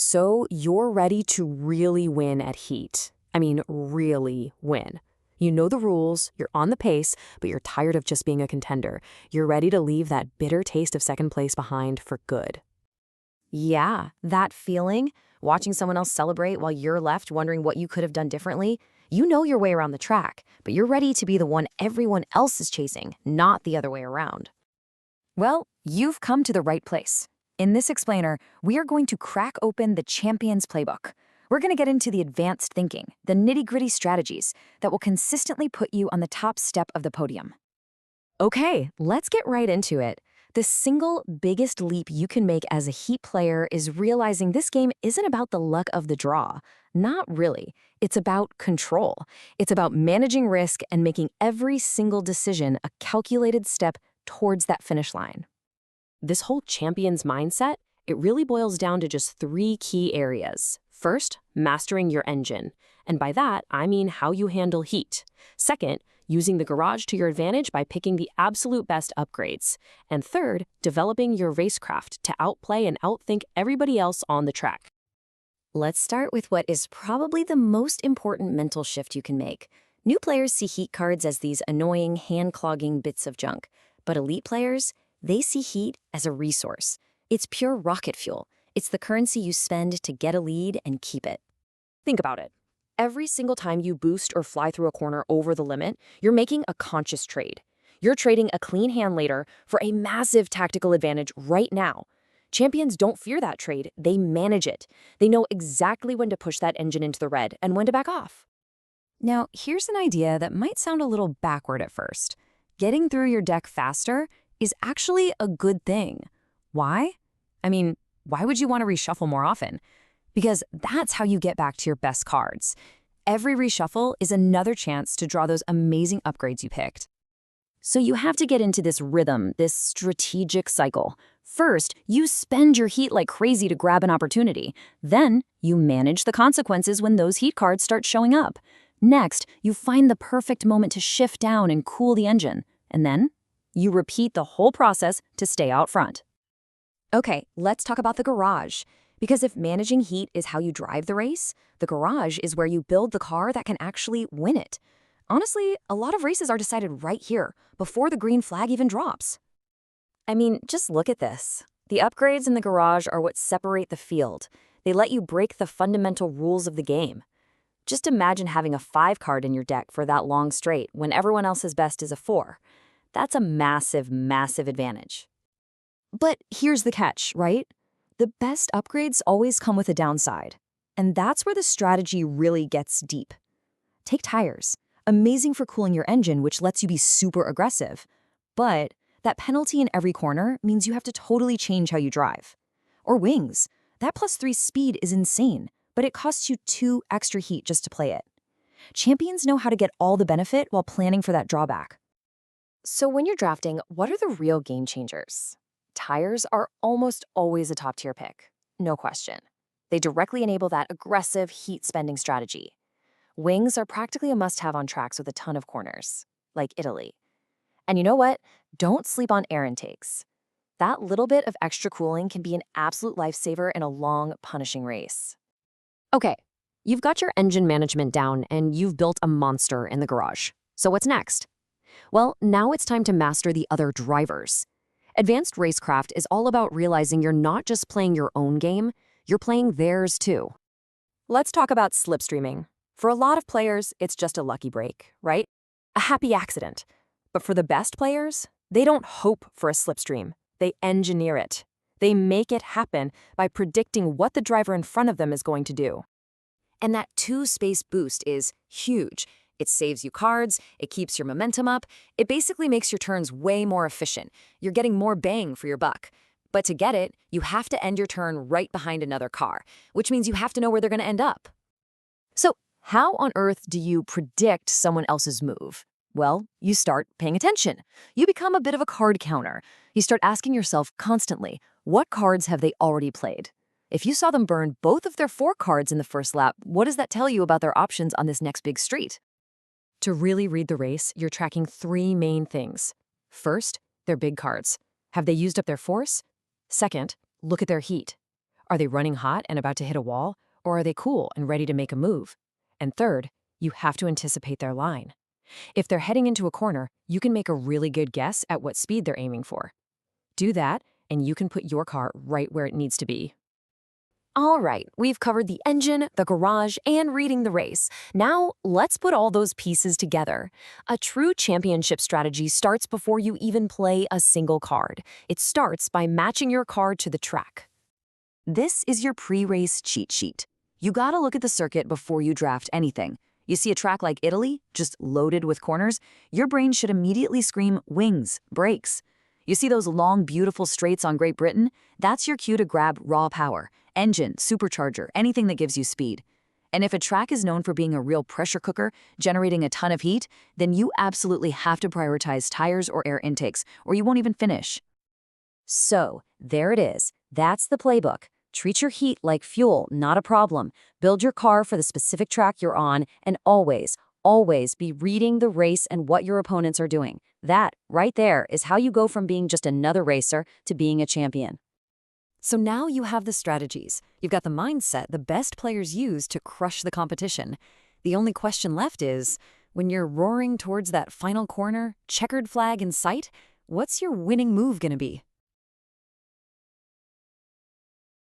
So you're ready to really win at Heat. I mean, really win. You know the rules, you're on the pace, but you're tired of just being a contender. You're ready to leave that bitter taste of second place behind for good. Yeah, that feeling, watching someone else celebrate while you're left wondering what you could have done differently. You know your way around the track, but you're ready to be the one everyone else is chasing, not the other way around. Well, you've come to the right place. In this explainer, we are going to crack open the Champions Playbook. We're going to get into the advanced thinking, the nitty-gritty strategies that will consistently put you on the top step of the podium. Okay, let's get right into it. The single biggest leap you can make as a Heat player is realizing this game isn't about the luck of the draw. Not really. It's about control. It's about managing risk and making every single decision a calculated step towards that finish line. This whole champion's mindset, it really boils down to just three key areas. First, mastering your engine. And by that, I mean how you handle heat. Second, using the garage to your advantage by picking the absolute best upgrades. And third, developing your racecraft to outplay and outthink everybody else on the track. Let's start with what is probably the most important mental shift you can make. New players see Heat cards as these annoying, hand-clogging bits of junk. But elite players, they see Heat as a resource. It's pure rocket fuel. It's the currency you spend to get a lead and keep it. Think about it. Every single time you boost or fly through a corner over the limit, you're making a conscious trade. You're trading a clean hand later for a massive tactical advantage right now. Champions don't fear that trade, they manage it. They know exactly when to push that engine into the red and when to back off. Now, here's an idea that might sound a little backward at first. Getting through your deck faster is actually a good thing. Why? I mean, why would you want to reshuffle more often? Because that's how you get back to your best cards. Every reshuffle is another chance to draw those amazing upgrades you picked. So you have to get into this rhythm, this strategic cycle. First, you spend your heat like crazy to grab an opportunity. Then, you manage the consequences when those heat cards start showing up. Next, you find the perfect moment to shift down and cool the engine. And then, you repeat the whole process to stay out front. Okay, let's talk about the garage. Because if managing heat is how you drive the race, the garage is where you build the car that can actually win it. Honestly, a lot of races are decided right here, before the green flag even drops. I mean, just look at this. The upgrades in the garage are what separate the field. They let you break the fundamental rules of the game. Just imagine having a 5 card in your deck for that long straight when everyone else's best is a 4. That's a massive, massive advantage. But here's the catch, right? The best upgrades always come with a downside. And that's where the strategy really gets deep. Take tires. Amazing for cooling your engine, which lets you be super aggressive. But that penalty in every corner means you have to totally change how you drive. Or wings. That +3 speed is insane, but it costs you 2 extra heat just to play it. Champions know how to get all the benefit while planning for that drawback. So when you're drafting, what are the real game changers? Tires are almost always a top-tier pick, no question. They directly enable that aggressive heat-spending strategy. Wings are practically a must-have on tracks with a ton of corners, like Italy. And you know what? Don't sleep on air intakes. That little bit of extra cooling can be an absolute lifesaver in a long, punishing race. Okay, you've got your engine management down and you've built a monster in the garage. So what's next? Well, now it's time to master the other drivers. Advanced Racecraft is all about realizing you're not just playing your own game, you're playing theirs too. Let's talk about slipstreaming. For a lot of players, it's just a lucky break, right? A happy accident. But for the best players, they don't hope for a slipstream. They engineer it. They make it happen by predicting what the driver in front of them is going to do. And that 2-space boost is huge. It saves you cards, it keeps your momentum up, it basically makes your turns way more efficient. You're getting more bang for your buck. But to get it, you have to end your turn right behind another car, which means you have to know where they're going to end up. So, how on earth do you predict someone else's move? Well, you start paying attention. You become a bit of a card counter. You start asking yourself constantly, what cards have they already played? If you saw them burn both of their 4 cards in the first lap, what does that tell you about their options on this next big street? To really read the race, you're tracking 3 main things. First, their big cards. Have they used up their force? Second, look at their heat. Are they running hot and about to hit a wall, or are they cool and ready to make a move? And third, you have to anticipate their line. If they're heading into a corner, you can make a really good guess at what speed they're aiming for. Do that, and you can put your car right where it needs to be. All right, we've covered the engine, the garage, and reading the race. Now, let's put all those pieces together. A true championship strategy starts before you even play a single card. It starts by matching your card to the track. This is your pre-race cheat sheet. You gotta look at the circuit before you draft anything. You see a track like Italy, just loaded with corners, your brain should immediately scream wings, brakes. You see those long, beautiful straights on Great Britain? That's your cue to grab raw power. Engine, supercharger, anything that gives you speed. And if a track is known for being a real pressure cooker, generating a ton of heat, then you absolutely have to prioritize tires or air intakes, or you won't even finish. So, there it is. That's the playbook. Treat your heat like fuel, not a problem. Build your car for the specific track you're on, and always be reading the race and what your opponents are doing. That, right there, is how you go from being just another racer to being a champion. So now you have the strategies. You've got the mindset the best players use to crush the competition. The only question left is, when you're roaring towards that final corner, checkered flag in sight, what's your winning move going to be?